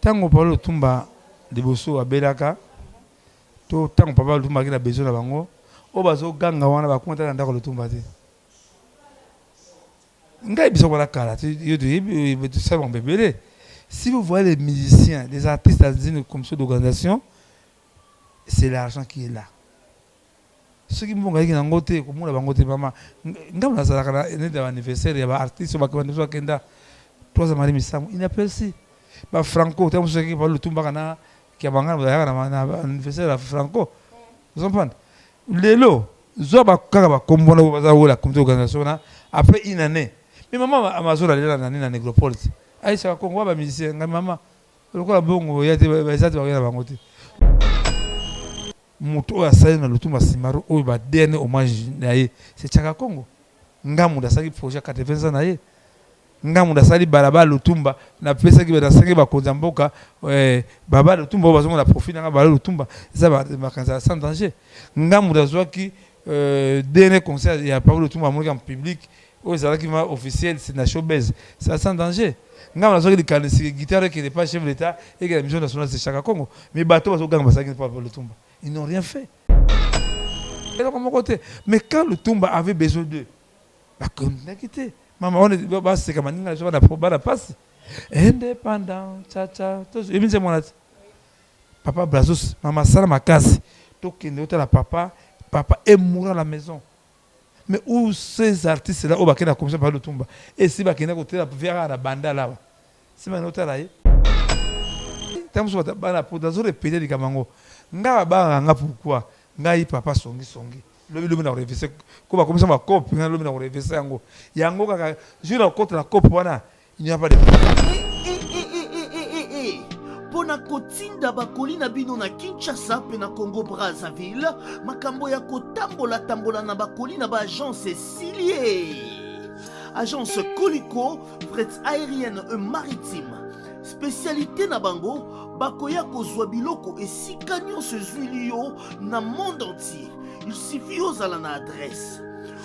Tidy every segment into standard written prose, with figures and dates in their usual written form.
Tango parle le tumba de bosso à Belaka. To tango papa le tumba qui a besoin de bango. O bazo ganga wana ba kumata ndako le tumba te. Ngai biso la kala. Tu sais mon bébé. Si vous voyez les musiciens, les artistes dans une commission d'organisation, c'est l'argent qui est là. Ceux qui m'ont dit qu'ils ont goûté, comme on l'a goûté, maman, quand on a ça, il y a un anniversaire, il y a un artiste, il y a un artiste, trois ans, il n'y a pas si. Franco, tu as ceux qui parlent de tout le monde, qui a un anniversaire à Franco. Vous comprenez? Les lots, Zoba Kaba, comme on la commission d'organisation, après une année. Mais maman, Amazon, elle est là dans la négropole. Aïe, ça va qu'on voit, musicien, maman, le quoi bon, il y a des gens qui vont goûter. Moto asali na lutumba simaro oyo ba dernier hommage na ye c'est Chaka Congo ngamu da sali projet 80 na ye ngamu da sali balaba lutumba na pesa ki ba sangi ba konza mboka baba lutumba bazonga na profit na ba lutumba ça ba kanza sans danger ngamu da zwaki dernier concert ya Pablo lutumba en public oyo ça qui va officiel c'est na showbiz c'est sans danger ngamu da zwaki di kanisi guitare qui n'est pas chef de l'état et que la mission nationale c'est Chaka Congo mais bateau bazonga ba sangi Pablo lutumba. Ils n'ont rien fait. Mais quand le Tumba avait besoin d'eux, on a quitté. Maman, on est c'est comme on passe. Indépendant, tcha. Papa Brazos, maman Sala Makasi, papa est mort à la maison. Mais où ces artistes là, au bac a commencé par le Tumba. Et si bac a côté la vers la banda là, c'est un hôtel là. Tant que ça, pour dans le pays de Kamango. Nga ba nga pourquoi ngai papa songi le na reverser ko ba comme ça ma cop nga le na reverser yango kaka je na contre la cop wana il n'y a pas de pona kotinda bakoli na bino na Kinshasa pe na Congo Brazzaville makambo ya kotambola na bakoli na ba agence Cilier agence Coliko fret aérienne et maritime spécialité na bango bakoya kozwa biloko esika nyonso ezwili yo na monde entier. Il suffit ozala na adresse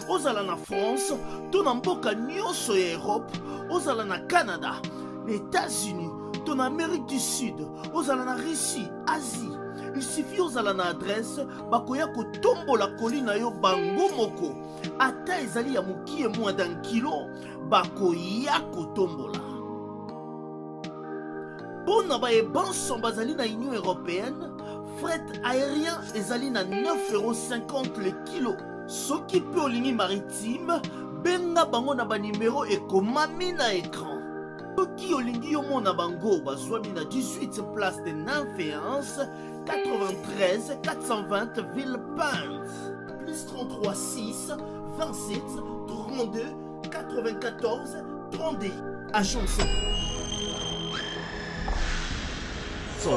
ozala na France to na mboka nyonso ya Europe ozala na Canada les États-Unis to na Amérique du Sud ozala na Russie Asie. Il suffit ozala na adresse bakoya kotombola koli na yo bango moko ata ezali ya mokie moins d'un kilo bakoya kotombola. Pour na ba ebanso bazali na Union Européenne, fret aérien ezali na 9,50 € le kilo. Soki pe olingi maritime, benga bango na ba numéro ekomami na écran. Soki olingi yo mona bango bazwami na 18 place de Nanféance, 93 420 Villepinte. Plus 33 6 27 32 94 32. Agence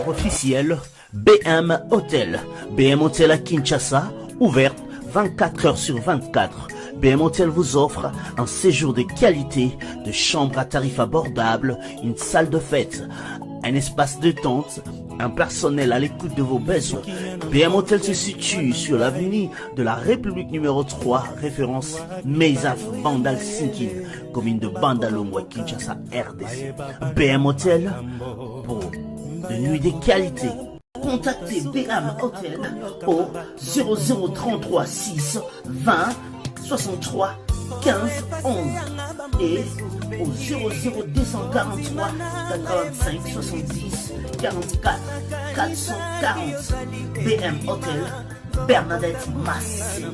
officiel BM Hotel. BM Hotel à Kinshasa, ouverte 24 heures sur 24. BM Hotel vous offre un séjour de qualité, de chambres à tarifs abordables, une salle de fête, un espace de tente, un personnel à l'écoute de vos besoins. BM Hotel se situe sur l'avenue de la République numéro 3, référence Meizaf Bandal Sinkin, commune de Bandalongwa, Kinshasa, RDC. BM Hotel pour de nuit de qualité. Contactez BM Hotel au 0033 6 20 63 15 11 et au 00243 85 70 44 440. BM Hotel, Bernadette Massé.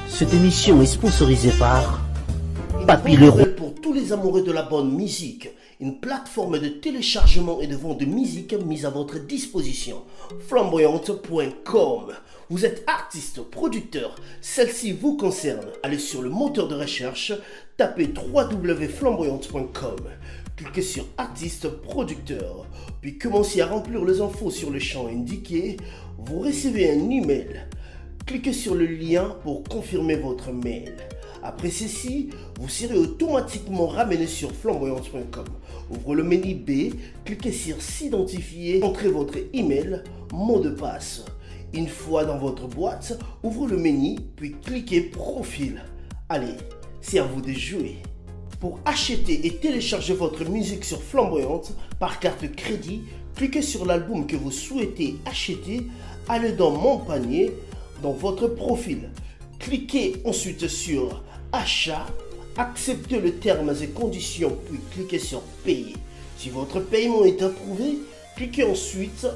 Cette émission est sponsorisée par Papy Leroy. Pour tous les amoureux de la bonne musique, une plateforme de téléchargement et de vente de musique mise à votre disposition. Flamboyante.com. Vous êtes artiste, producteur, celle-ci vous concerne. Allez sur le moteur de recherche, tapez www.flamboyante.com. Cliquez sur artiste, producteur, puis commencez à remplir les infos sur le champ indiqué. Vous recevez un email. Cliquez sur le lien pour confirmer votre mail. Après ceci, vous serez automatiquement ramené sur flamboyante.com. Ouvrez le menu B, cliquez sur s'identifier, entrez votre email, mot de passe. Une fois dans votre boîte, ouvrez le menu puis cliquez Profil. Allez, c'est à vous de jouer. Pour acheter et télécharger votre musique sur Flamboyante par carte crédit, cliquez sur l'album que vous souhaitez acheter, allez dans Mon panier, dans votre profil. Cliquez ensuite sur Achat, acceptez les termes et conditions puis cliquez sur Payer. Si votre paiement est approuvé, cliquez ensuite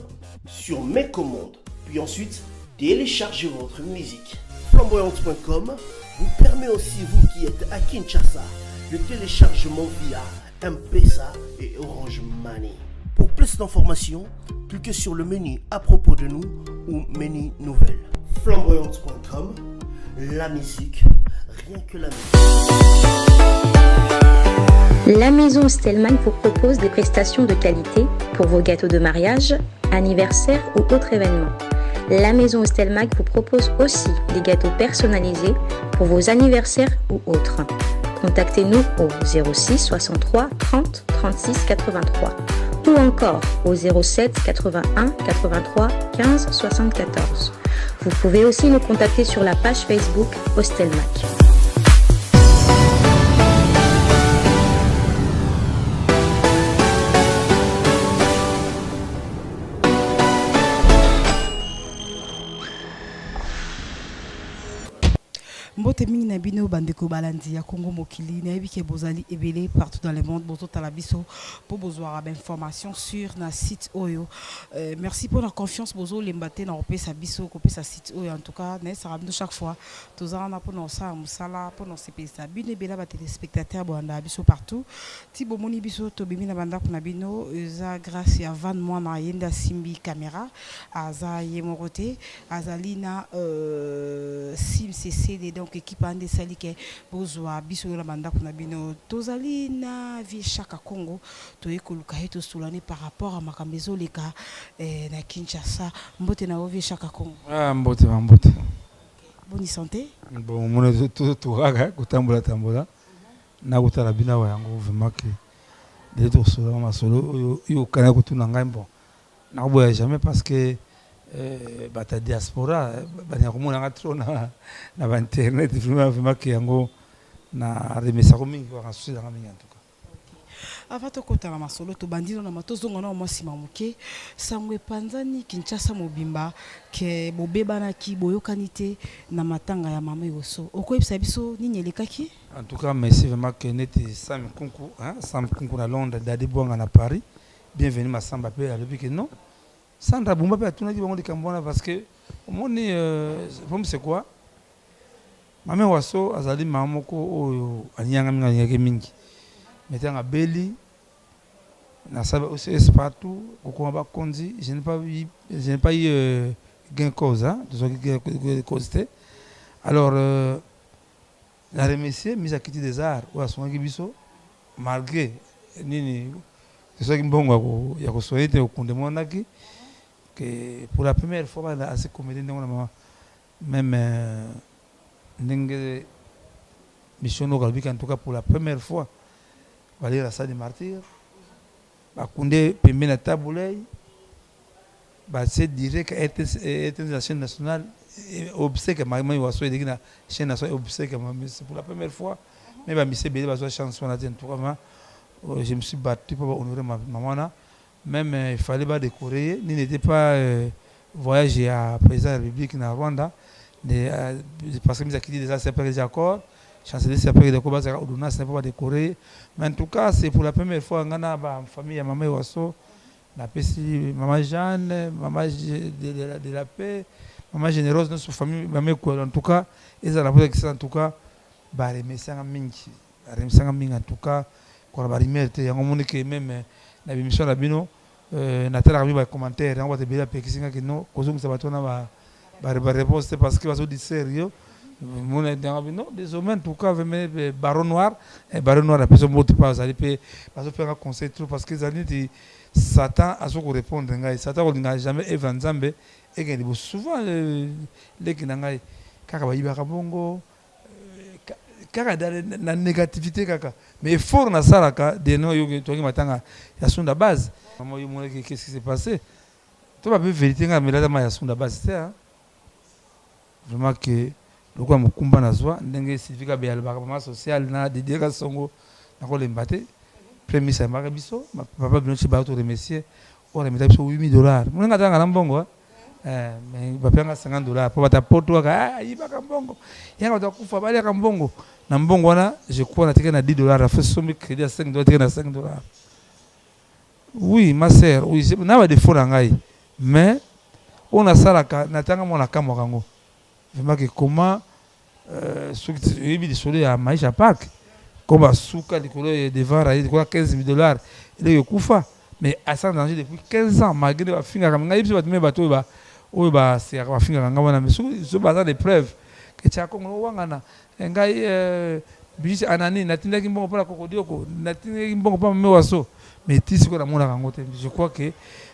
sur Mes commandes, puis ensuite téléchargez votre musique. Flamboyante.com vous permet aussi, vous qui êtes à Kinshasa, le téléchargement via M-Pesa et Orange Money. Pour plus d'informations, cliquez sur le menu à propos de nous ou menu nouvelles. Flamboyante.com, la musique, rien que la musique. La maison Stelman vous propose des prestations de qualité pour vos gâteaux de mariage, anniversaire ou autres événements. La maison Stelmac vous propose aussi des gâteaux personnalisés pour vos anniversaires ou autres. Contactez-nous au 06 63 30 36 83 ou encore au 07 81 83 15 74. Vous pouvez aussi nous contacter sur la page Facebook Hostelmac. Mbote mingi na bino bandeko balandi ya Congo mokili na yebike bozali ebele partout dans le monde bozo talabiso pour bozwara ba information sur na site oyo. Merci pour la confiance bozo lembate na opesa biso kopesa site oyo, en tout cas na ça ramdo chaque fois tozana pour ça musala pour nos CPSA bino ebela ba téléspectateurs boanda biso partout ti bomoni biso to bimi na banda kuna bino za grâce ya van moi na yenda simbi caméra aza yemorote azalina sim CC donc équipe ande salike bozwa biso la banda kuna bino tozali na vie chaque Congo to ekoluka heto solane par rapport à makambezo leka na Kinshasa mbote na vie chaque Congo mbote bonne santé bon mona to raga kutambola na kutala bina wa yango vraiment que de to sola masolo yo kana kutuna ngai bon na boya jamais parce que bata diaspora banya komona ngatro na internet vraiment que yango na remesa ko mingi kwa susi na mingi en tout cas avant to kota na masolo to bandino na matozonga na mwasima muke sangwe panzani Kinshasa mobimba ke bobebana ki boyokanite na matanga ya mama yoso okoyebisa biso nini elekaki. En tout cas merci vraiment que neti Sam Kunku na Londres dadi bonga na Paris bienvenue masamba pe alobi que non Sandra Bumba pe atuna ki bango likambona parce que omoni comme c'est quoi mama waso azali mamoko oyo anyanga minga mingi metanga beli na sabe aussi partout kokoma ba konzi je n'ai pas eu gain cause de cause. Alors la remercier mise à quitter des arts ou à son biso malgré nini c'est qui mbongo ya ko soyete okunde monaki que pour la première fois à ce comédien même ndenge mission au en tout cas pour la première fois aller à la salle des martyrs bakunde pembe na tabulei ba c'est direct était la chaîne nationale obsèque mama waso ediki na chaîne nationale obsèque c'est pour la première fois mais ba mise bele bazo chance on a dit en tout cas je me suis battu pour honorer ma maman même il fallait pas décorer ni n'était pas voyager à président de la République na Rwanda parce que nous a quitté déjà c'est pas les accords chancelier c'est pas de Koba Oduna c'est pas décoré mais en tout cas c'est pour la première fois ngana ba famille ya maman waso la pesi maman Jeanne maman de la paix maman généreuse notre famille maman en tout cas ils ont la en tout cas ba remercier mingi en tout cas pour la remercier yango monike même na émission la bino na tala ba commentaire yango ba te bela pekisinga que non kozonga sabatona ba réponse parce que baso di sérieux mon non désormais en tout cas baron noir la personne monte pas ça peut parce faire un conseil trop parce que ça dit Satan a son répondre ngai Satan n'a jamais evanzambe et que souvent les qui ngai kaka ba yibaka bongo kaka na négativité kaka mais fort na salaka de no yo to ngi matanga ya sunda base maman yo mon qu'est-ce qui s'est passé toi ba vérité nga mais là ma ya sunda base c'est vraiment que le quoi mukumba na zwa ndenge Sylvie be alba ma social na Didier Kasongo na ko lembate premier ça m'a biso papa bino chiba to remercier on remet biso $8,000 mun ngata ngana mbongo mais ba penga $50 pour bata poto ka yiba ka mbongo yanga ta kufa bali ka mbongo na mbongo na je crois na tika na $10 fait somme crédit à $5 tika na $5. Oui ma sœur oui na ba défaut na ngai mais on a ça la na tanga mona kamo kango vraiment que comment ceux qui bi désolé à maisha park comme souka likolo devant raï quoi $15,000 il est kufa mais à ça danger depuis 15 ans malgré ba finga kam ngai biso ba tume bato ba oyo ba c'est ba finga kanga wana mais so baza des preuves que tu as kongo wangana ngai bisi anani natinda kimbongo pala kokodioko natinda kimbongo pa mewaso mais tisi ko na mona kango te je crois que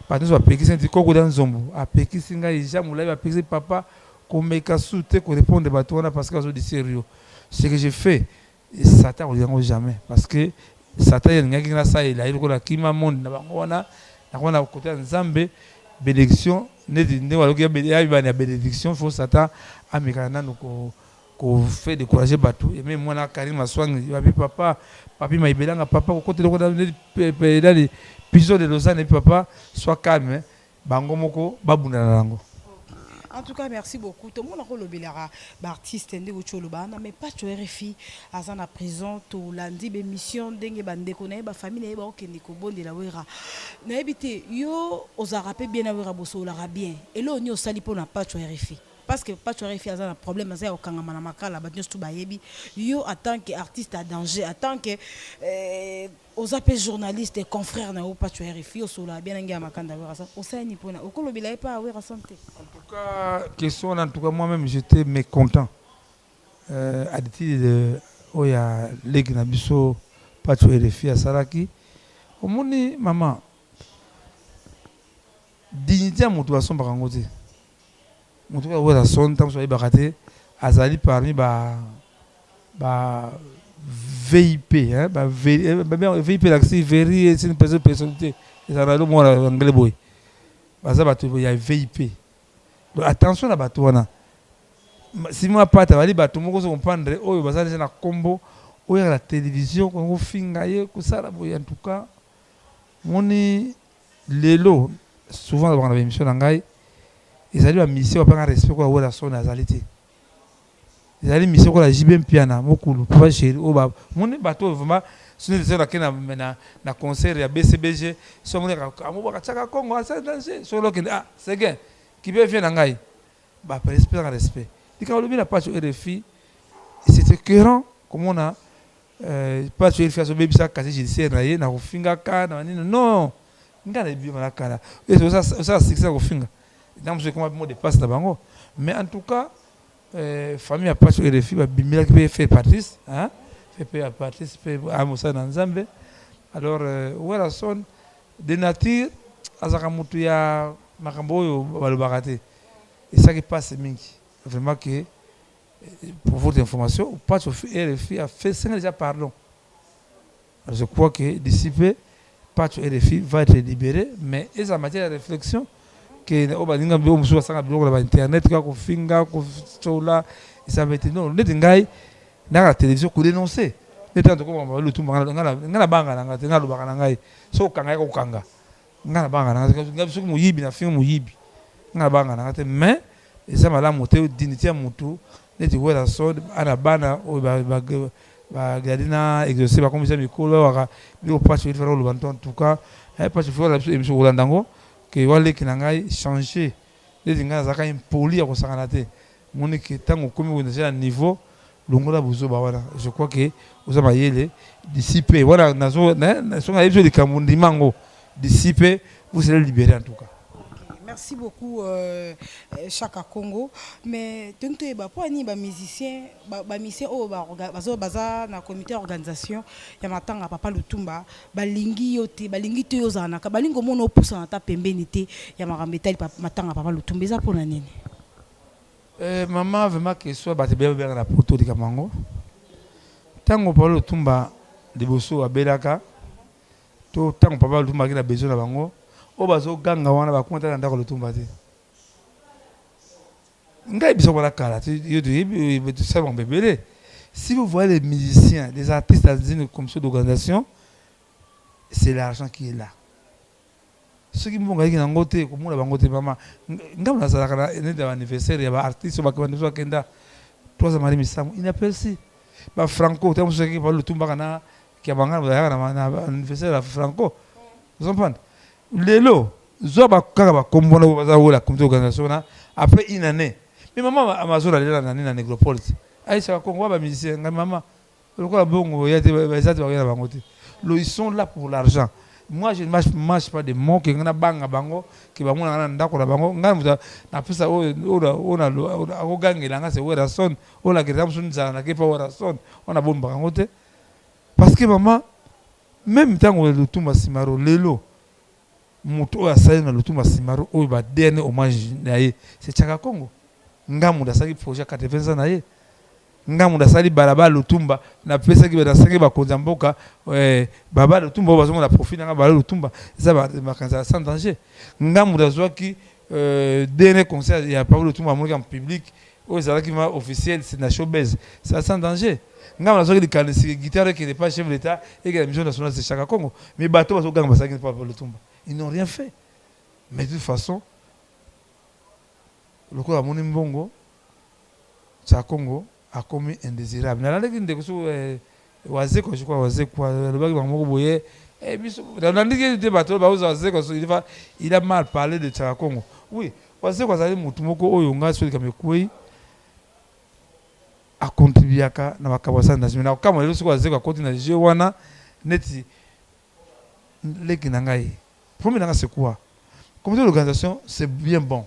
parce que ba pekisi ndi koko dans zombo a pekisi ngai jamula ba pekisi papa komeka soute ko répondre bato wana parce que azo di sérieux ce que j'ai fait Satan ne jamais parce que Satan il n'y a qu'un ça il a eu la kima monde na bango wana na kona côté nzambe bénédiction ne ne wala que bénédiction faut Satan amekana ko fait décourager bateau et même moi na Karim Aswang papa papi maibelanga papa ko côté ko dans les pigeons de Lausanne et papa soit calme bango moko babunda na lango. En tout cas, merci beaucoup. Tout le monde a le artiste mais pas tu RFI à la prison tout lundi be mission dengue bande connaît ba famille ba okendiko bonde la wera. Na habité yo oza rappé bien awera bosso la bien. Et là on y osali pona pas tu RFI. Parce que pas tu RFI a un problème à ça au kangama na makala ba tout bayebi yo en tant qu'artiste à danger en tant que aux appels journalistes et confrères na pas tu RFI au sola bien ngia makanda wera ça. Osani pona okolobila pas wera santé. En tout cas, question en tout cas moi-même j'étais mécontent. À titre de oya legi na biso pas tu RFI à Saraki. Omoni maman dignité à motivation barangote. En tout cas wera son tam so ibakate azali parmi ba VIP hein ba VIP l'axi very c'est une personnalité ça va le mot anglais boy. Baza bato ya VIP. Attention à bato wana. Si moi pas ta bali bato moko so comprendre oyo baza déjà na combo oyo la télévision ko finga ye ko sala boy en tout cas moni lelo souvent dans la émission ngai ils allaient à mission pas un respect quoi wala son azalité. Ils allaient mission quoi la JBM piana mokulu papa chéri o ba moni bato vraiment sune de la kena na concert ya BCBG so moni ka amu ba chaka Congo ça danger so lo que ah c'est gain qui peut venir ngai ba respect dika olobi na page RFI c'est écœurant comme on a pas sur RFI so baby ça kasi judiciaire na ye na kufinga ka na nini non ngana bi mala kala et ça c'est ça kufinga donc je comment mot de passe na bango mais en tout cas famille a pas sur RFI ba bimila qui peut faire partie hein fait participer à Moussa Nzambe alors voilà son de nature azaka mutu ya makambo yo balobakate et ça qui passe mingi vraiment que pour votre information pas sur RFI a fait 5 déjà pardon alors je crois que d'ici peu pas sur RFI va être libéré mais et ça matière de réflexion que au balinga bo musu sanga blog la internet ka ko finga ko chola et ça va être non le dingai na la télévision ko dénoncer les temps ko le tout ngala banga na ngati ngalo banga ngai so kanga ko kanga ngala banga na ngati so mo yibi na film mo yibi ngala banga na ngati mais et ça mala moté dignité mutu neti wera so ana bana o ba gadina exaucer ba comme ça mikolo waka bio pas sur faire le banton en tout cas pas sur faire la émission Rolandango que wale kinangai changer les dinga zaka impoli ya ko sakanate moniki tango komi wona niveau longola buzo ba wana je crois que uzaba yele dissipé voilà nazo na so ngayezo de kamundi mango dissipé vous serez libéré en tout cas. Merci beaucoup Chaka Congo mais tento ba po ani ba musicien ba musicien o ba baza na comité d'organisation ya matanga papa Lutumba balingi yote balingi to yozana ka balingo mono opusa na ta pembeni te ya makambetali matanga papa Lutumba eza pona nini. Maman vraiment que soit ba te bien na poto de Kamango tango papa Lutumba de boso abelaka to tango papa Lutumba ki na besoin na bango o bazo ganga wana ba konta na ndako Lutumba te Si vous voyez les musiciens, les artistes dans une commission d'organisation, c'est l'argent qui est là. Ceux qui m'ont dit que comme on a bangoté maman, ngam na sala kana ene da anniversaire ya ba artiste ba kwa nzo kenda 3 mari misamu inapelsi ba Franco tamo ceux qui parlent tumba kana qui a bangana na anniversaire ya Franco. Vous comprenez? Lelo zo ba kaka ba kombona ba za wala commission d'organisation après une année. Mais maman amazora lela na nina négropolis. Aïcha Congo ba musicien ngam maman. Le quoi bongo ya te ba za te ba bangoté. Ils sont là pour l'argent. Moi, je ne marche pas de mots qui ont banga bango, qui va mourir dans la bango. On a fait ça, on a gagné la c'est où son, on a gagné la qui pas son, on a bon bangote. Parce que maman, même tant que le Touma Simaro, l'élo, muto a saïna le Touma Simaro, où il va dernier hommage naïe, c'est Tchaka Congo. Ngamu da saki projet 80 ans naïe. Ngamu da sali balaba lutumba na pesa ki badasange bakonza mboka baba lutumba bazonga na profit nga bala lutumba ça ba kanza sans danger. Ngamu da zwaki dernier concert ya Pablo Lutumba en public au zalaki ma officiel c'est na showbiz ça sans danger. Ngamu da zwaki di kanisi guitare qui n'est pas chef de l'état et que la mission nationale c'est Chaka Congo mais bateau bazo ganga basaki Pablo Lutumba ils n'ont rien fait mais de toute façon le quoi mon mbongo Chaka Congo a commis indésirable. Dans la ligne de Wazeko, je crois, Wazeko, le bac de Boye, dans la ligne de bateau, il a mal parlé de Chaka Congo. Oui, Wazeko, Moutumoko, Oyonga, celui qui a me a contribué à la Kawasan National. Comme le Wazeko a continué à jouer, Neti, Lekinangai. Premier, c'est quoi? Comme l'organisation, c'est bien bon.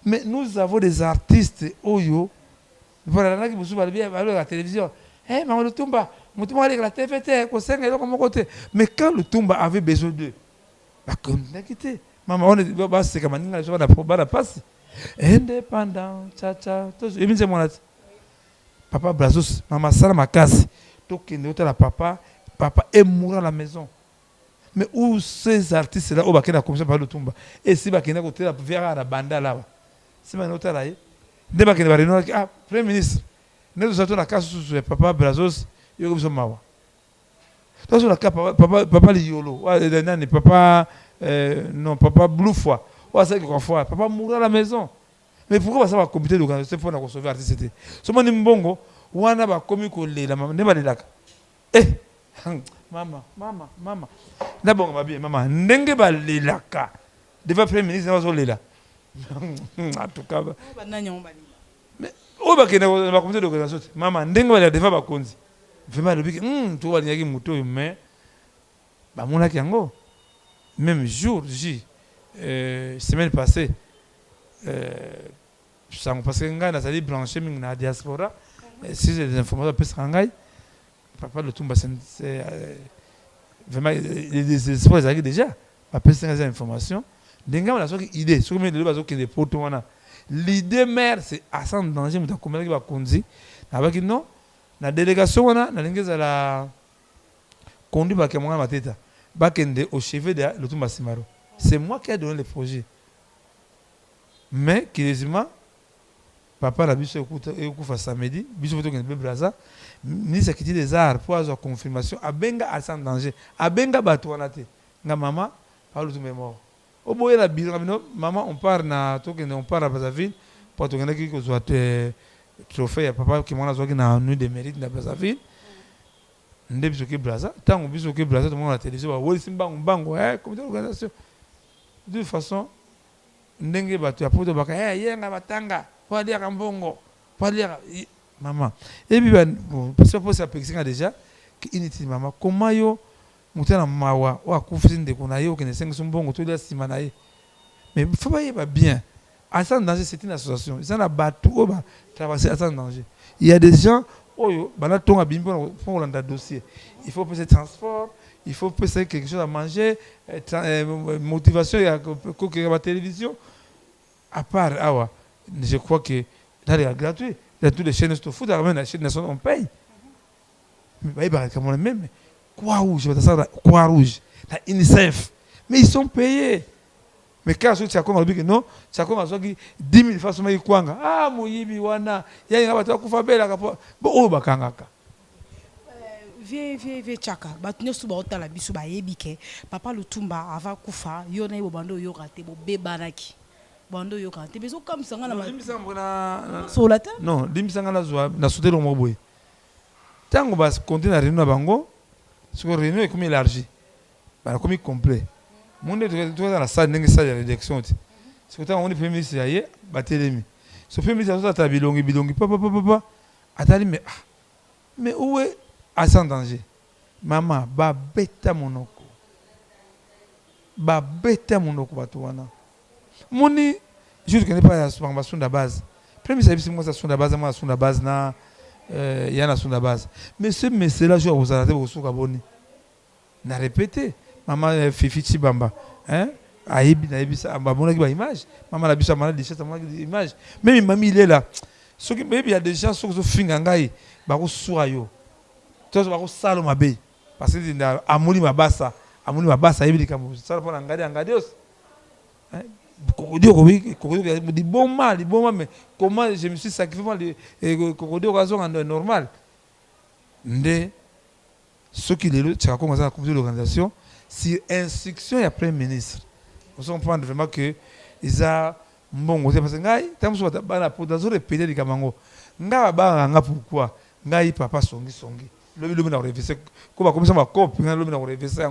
Mais nous avons des artistes, Oyo. Voilà, là qui vous souvient bien à la télévision. Eh, mais le Tumba, avec la TVT, mais quand le Tumba avait besoin d'eux, on a quitté. Maman, on est c'est comme on a passé. Indépendant, tcha, papa Brazos, maman Sala Makasi, papa est mort à la maison. Mais où ces artistes-là, au bac de la commission par le Tumba, et si bac de côté la verra la banda là, c'est ma note là. Ah, Premier ministre, nous avons la case sur papa Brazos, il y a mawa. Dans la case, papa Liolo, papa, non, papa Blue Foi, papa mourir à la maison. Mais pourquoi ça va comité d'organisation pour nous sauver l'artiste? Ce moment Mbongo, on a commis qu'on l'est, la maman, n'est pas eh, maman. D'abord, ma bien, maman, n'est pas l'élaka. Devant Premier ministre, on va là. En tout cas, mais au bac de la communauté d'organisation, maman, n'engue la défa bakonzi. Vraiment le bic, tu vois l'yaki moto mais, bah mon lac yango, même jour J, semaine passée, parce que nga na sali branché ming na diaspora, si j'ai des informations plus rangai, papa le Tumba c'est vraiment les espoirs ils déjà, après ces informations. Denga la soki idée soki me de bazo que des potes wana l'idée mère c'est à sans danger muta komela ki ba konzi na baki non na délégation wana na lingeza la conduit ba kemanga mateta ba kende au chevet de le Tumba Simaro c'est moi qui ai donné le projet mais curieusement papa la biso ekufa samedi biso foto ngende braza ministre qui dit des arts pour avoir confirmation abenga à sans danger abenga bato wana te nga mama pa le Tumba mort. Au bout de la bilan, maman, on part à Brazzaville pour te gagner quelque chose de trophée. Papa qui m'a dit na nuit de mérite na Brazzaville. Ndé biso ke Brazza, tant on biso ke Brazza, tout le monde à la télévision, ouais simba bango, comité d'organisation. De toute façon, ndenge batu apoto baka, yenga batanga, pas dire mbongo, pas dire maman. Et puis parce que pour ça pexinga déjà, que inutile maman, comment yo mutana mawa wa kufinde kuna yo kene senga sumbongo to la simanaye mais faut pas y bien à sans danger c'est une association ça na batou ba traverser à sans danger il y a des gens oh bana tonga bimbo pour landa dossier il faut payer transport il faut payer quelque chose à manger motivation il y a que la télévision à part awa je crois que là il y a gratuit il y a toutes les chaînes de foot même la chaîne nationale on paye mais bah comme même Croix-Rouge, la UNICEF, mais ils sont payés. Mais quand tu as comme non, tu as comme 10 000 fois seulement kwanga. Ah moyibi wana, ya nga batu kufa bela kapo. Bo bakangaka. Vie chaka. Batnyo suba otala bisu ba yebike. Papa Lutumba ava kufa, yo na bando yo raté bo bebanaki. Bando yo raté. Bezo comme ça ngana na solata. Non, dimisanga na zwa na sudelo moboy. Tango bas continue na réunion bango, ce que réunion est comme élargi. Ba comme complet. Monde tu dans la salle ndenge salle de rédaction. C'est quand on est premier ministre yaye batelemi. Ce premier ministre a ta bilongi papa atali mais où est à sans danger. Maman ba beta monoko. Ba beta monoko batuana. Moni je ne connais pas la formation de base. Premier service moi ça son de base moi son de base na yana son de base. Mais ce monsieur là je vous arrêter au souka boni. Na répété. Maman Fifi Chibamba, hein? Aïbi na ibisa ambabona ki ba image. Maman la bisa mana déchet maman ki image. Même mamie il est là. Ce qui maybe il y a des gens qui sont finga ngai ba ko sura yo. Tous ba ko salo mabe. Parce que amuli mabasa ibi kamu. Sala pona ngadi os. Hein? Kokodio di bon mal mais comment je me suis sacrifié le kokodio raison normal. Ndé ce qui est là, tu as commencé à composer l'organisation. Si instruction et après ministre, on se comprend vraiment que ils ont bon côté parce que ngai tant soit bana pour dans répéter les kamango nga ba nga pourquoi ngai papa songi le na révisé ko ba comme ça ma cop nga le na révisé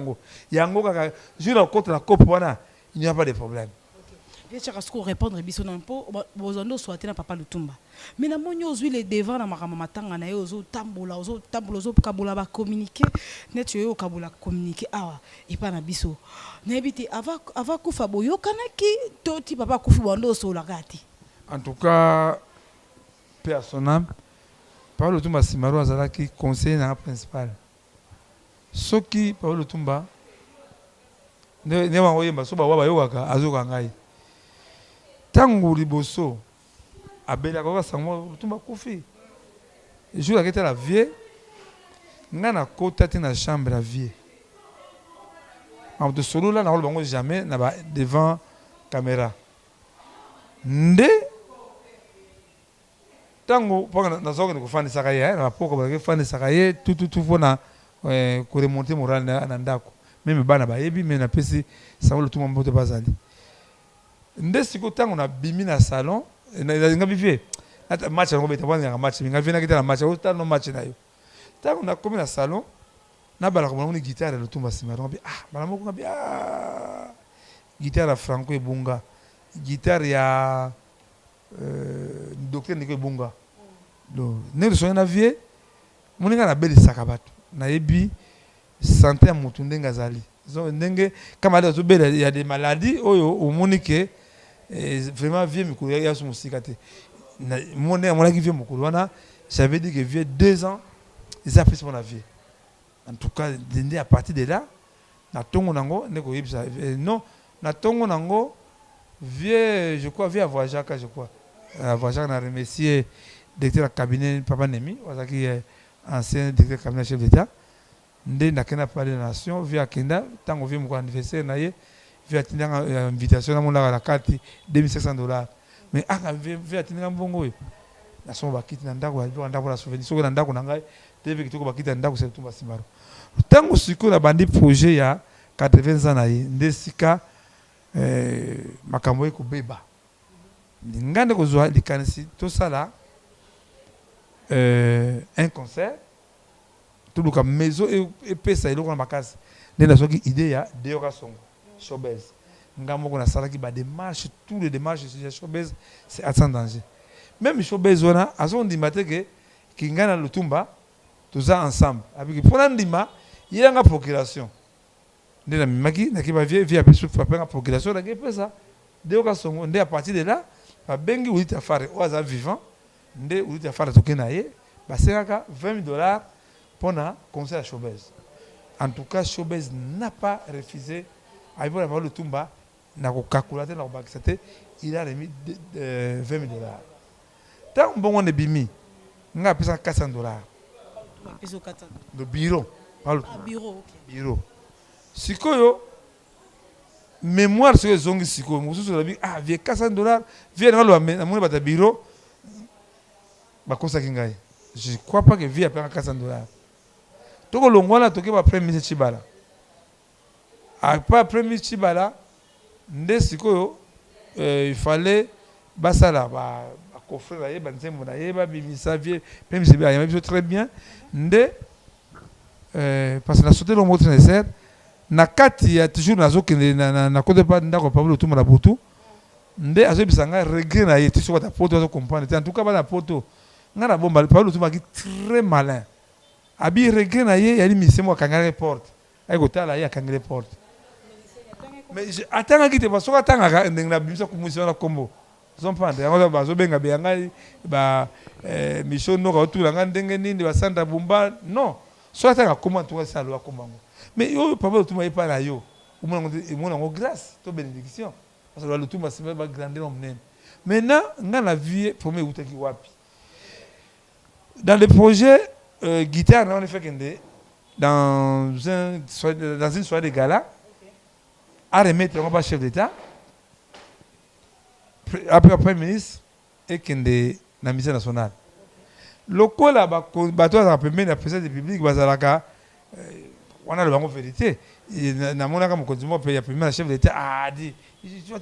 yango kaka je la contre la cop wana il n'y a pas de problème. Bien sûr, parce qu'on répondre biso non po bozondo soit na papa Lutumba. Mais na monyo ozwi les devant na makama matanga na yo ozo tambola kabola ba communiquer net yo kabola communiquer awa et pas na biso. Na ebiti ava kufa boyo kanaki toti papa kufi bondo so la gati. En tout cas personnel Papa Lutumba Simaro azalaki conseiller na principal. Soki Papa Lutumba ne wangoyemba so ba wa yokaka azoka ngai. Tango liboso abela ko sango Lutumba kufi jour la kete la vie ngana kota te na chambre la vie de solo là na bango jamais na ba devant caméra nde tango pona na zoga ko fani sakaye na poko ba fani sakaye tout fona ko remonter moral na ndako même bana ba yebi mais na pesi sango Lutumba mbote bazali nde siko tango na bimi na salon na ngabi vie ata match ngo beta bwana match ngavi na kitala match o no match na yo tango na komi na salon na bala ko moni guitare Lutumba Simaro bala moko ngabi guitare franco ebunga guitare ya docteur Nico ebunga do ne so na vie moni nga na beli sakabatu na yebi santé ya mutu ndenga zali zo ndenge kama da zo bela ya des maladies oyo omoni ke vraiment vieux mikolo ya su musika te mon qui vient mokolo wana j'avais dit que vieux 2 ans ils a pris mon avis en tout cas à partir de là na tongo nango ne ko yebisa non na tongo nango vieux je crois vieux Avoyaka je crois Avoyaka na remercier directeur de cabinet papa Nemi qui est ancien directeur de cabinet chef d'état ndé na kena parler de la nation vieux akenda tango vieux mon anniversaire na ye vieux atinanga invitation na mona la carte $2500 mais aka vieux atinanga mbongo yo na somo bakiti na ndako ya ndako la souvenir soko na ndako na ngai teve kitoko bakiti na ndako se Lutumba Simaro tango siko na bandi projet ya 80 ans na ye ndé sika makambo eko beba ngande ko zwa likanisi to sala un concert tout le maison et pesa iloko na makasi ndé na soki idée ya Deoka Songo Showbiz ngamoko na sala ki ba démarche tous les démarches sur Showbiz c'est à sans danger même Showbiz wana azo ndima te ke kingana Lutumba toza ensemble avec pour ndima yanga procuration ndé na maki na ki ba via pesu fa procuration na ke pesa Deoka Songo ndé à partir de là ba bengi ulita fare oza vivant ndé ulita fare tokena ye ba sekaka $20 pour un concert à Showbiz. En tout cas, Showbiz n'a pas refusé. Avec le Lutumba, il a remis $20. Tant que on est bimi, on a payé $400. Le bureau. Bureau. Bureau. Si koyo, mémoire sur les ongles siko mususu la bi ah vie $400 vie na lo amone bata bureau ba kosa kingai je crois pas que vie a payé $400 toko longwala toke ba premier ministre Chibala après premier ministre Chibala nde siko il fallait basala ba coffrer la yeba nzembo na yeba bimisa vie premier ministre Chibala il très bien nde parce que la sauté le mot nécessaire na kati ya toujours nazokende na côté pas ndako Pablo Tumba na Botu nde azobisanga regret na yeti sur ta poto comprendre en tout cas ba na poto ngana bomba Pablo Tumba qui très malin abi regret na ye yali misemo kangare porte ay kotala ya kangare porte mais atanga kite parce que atanga ndengna bimisa kumusio na kombo zompande yango bazobenga be ngai ba mission no ka otulanga ndenge nini ba sanda bomba non so atanga comment toi ça lo akombango mais yo papa tout m'a pas là yo au moins on grâce to bénédiction parce que le tout m'a c'est pas grandir en même maintenant dans la vie premier ou taki wapi dans le projet guitare on a fait dans une soirée de gala à remettre on va chef d'état après premier ministre et kende na mission nationale lokola ba bato za pembeni na président de la République bazalaka on a le bango vérité na mona kama konzimo pe ya premier chef d'état a dit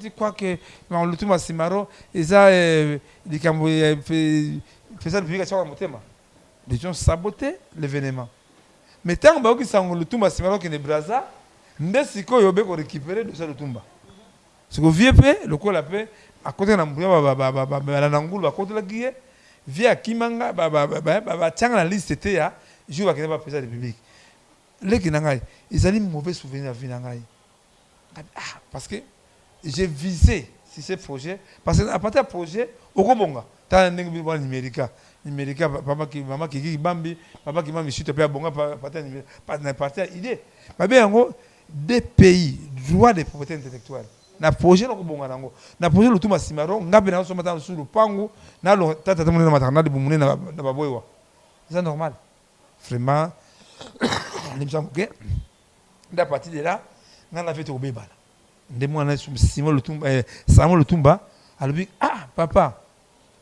tu crois que on le tout masimaro et ça likambo président de la République a motema les gens saboté l'événement mais tant ba ki sango le tout masimaro qui ne braza ndesiko yobe ko récupérer de ça le tumba ce que vie pe lokola pe à côté na mbuya ba na ngulu à côté la guier via kimanga ba tanga la liste était ya jour va que pas président de la République les qui n'angai ils allaient mauvais souvenir à vie n'angai parce que j'ai visé si ce projet parce que à partir du projet au Kobonga t'as un numérique papa qui maman qui bambi papa qui m'a mis chute à bonga pas n'importe idée pas bien en gros des pays droit de propriété intellectuelle na projet na Kobonga nango na projet le tout masimaro ngabe na so matana sur le pango na lo tata tamone na matana de bumune na baboywa c'est normal vraiment ok à partir de là on a fait au bébala demande Simon le Tumba Samuel le Tumba alors ah papa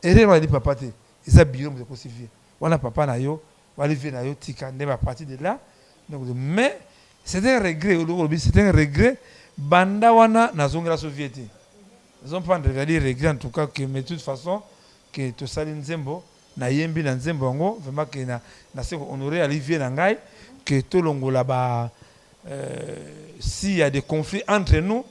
erreur a dit papa te ça bureau me cosifier voilà papa na yo wali vie na yo tika ndé à partir de là donc mais c'était un regret c'était un regret banda wana na zonga soviétique ils ont pas de regret en tout cas que mais de toute façon que to sali nzembo na yembi na nzembo ngo vraiment que na se honorer Olivier na ngai que tout longo là-bas s'il y a des conflits entre nous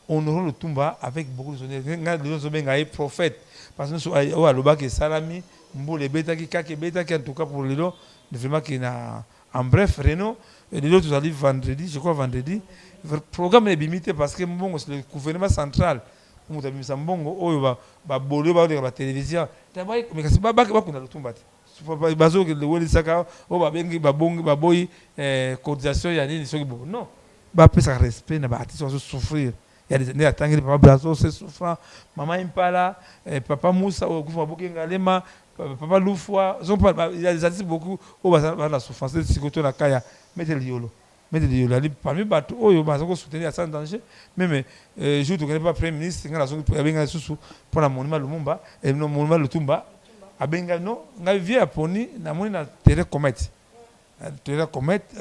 on aura le Tumba avec beaucoup de honneur les gens benga prophète parce que nous au aloba que salami mbole beta ki kake beta ki en tout cas pour les deux vraiment que na en bref Renault les autres allez vendredi je crois vendredi programme est limité parce que bon c'est le gouvernement central on t'a mis ça mbongo oyo ba bolio ba de la télévision tabaye mais kasi ba kuna le Tumba bazo que le weli saka o ba bengi ba bongi ba boy cotisation ya nini soki bon non ba pesa respect na ba artiste so souffrir il y a des années attendre papa Brazo c'est souffrant maman Impala papa Moussa o kufa bokenga lema papa Lufwa il y a des artistes beaucoup o ba la souffrance de sikoto na kaya mettre le yolo ali parmi bato oyo ba ko soutenir sans danger même je ne connais pas premier ministre ngala so benga susu pour la monument Lumumba et le monument Lutumba abenga no nga vie poni na moni na terre comète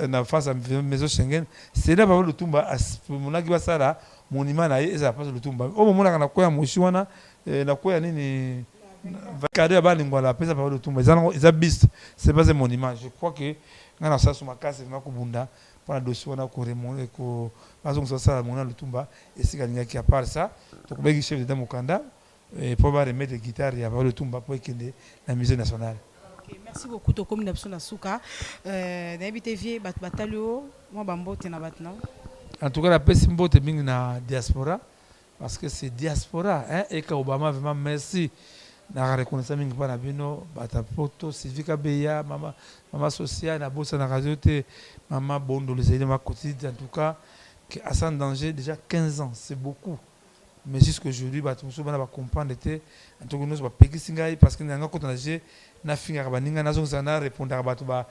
na face à maison Schengen c'est là ba Lutumba mona ki basala monument na eza face Lutumba o mona kana koya moshi wana na koya nini vakade ba lingwala pesa ba Lutumba eza biste c'est pas un monument je crois que ngana sa suma kase na kubunda pour la dossier wana ko remonter ko bazong ça mona Lutumba et si galinga qui à part ça to ko begi chef de Mukanda et pour remettre la guitare il y a le Tumba pour équilibrer la musique nationale. Okay, merci beaucoup to comme d'absolu na suka n'habité vie batalio moi bambote na batna en tout cas la peste mbote mingi na diaspora parce que c'est diaspora hein et que Obama vraiment merci na reconnaissance mingi pa na bino batapoto Sylvie Beya mama social na bossa na radio te mama Bondo les aider ma quotidien en tout cas que à sans danger déjà 15 ans c'est beaucoup. Mais jusqu'aujourd'hui ba tout ba comprendre était en tout cas nous ba peki singai parce que nanga ko tanaje na finga ba ninga nazo sana répondre ba to ba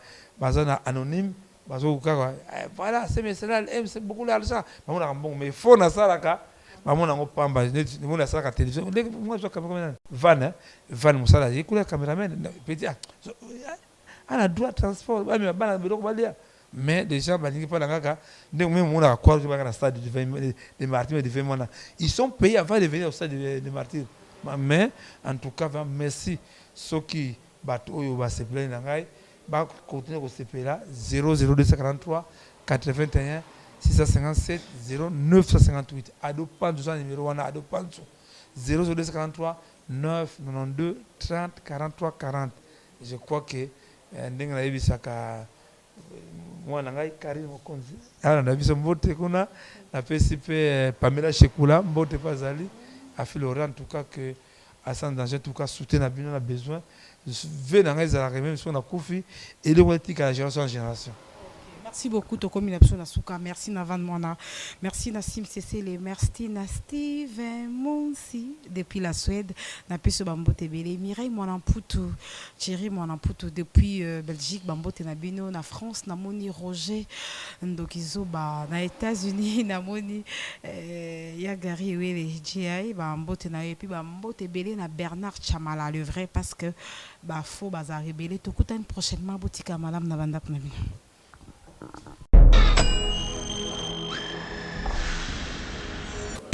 zana anonyme Voilà, c'est mais cela c'est beaucoup d'argent. Bon, mais il faut na salaka. Maman n'a pas pamba, nous la salaka télévision. Moi je caméraman. Van musala, il coule caméraman. Petit a droit transport. Mais bana biloko balia. Mais déjà balingi pas langaka. Donc même on a quoi je vais dans stade de martyrs de Vemona. Ils sont payés avant de venir au stade de martyrs. Mais en tout cas merci ceux qui battent oyo ba se plaindre nangai. Bah, continuer au CP là 00243 81 657 0958 Adopanzo numéro 1 Adopanzo 00243 992 30 43 40. Je crois que ndenge na yebisaka mwana ngai Karine Mokonzi ala na biso mbote kuna na PCP Pamela Shekula mbote pazali a fait l'oreille en tout cas que à sans danger en tout cas soutenir bien on a besoin veut dans les arrêts même si on a confié et le politique à la génération en génération. Merci beaucoup Tokomi Napso Nasuka, merci Navan Mwana, merci Nassim Cécile, merci na Steven Monsi depuis la Suède, Napeso Bambote Bele, Mireille Mwanamputu, Thierry Mwanamputu depuis Belgique, Bambote Nabino, na France, Namoni Roger Ndokizo, na États-Unis, Namoni Yagari Wele, GI, Bambote na et puis Bambote Bele na Bernard Chamala, le vrai parce que faux bazar rebelle, Tokutan prochainement Botika Madame Navandak Nabi.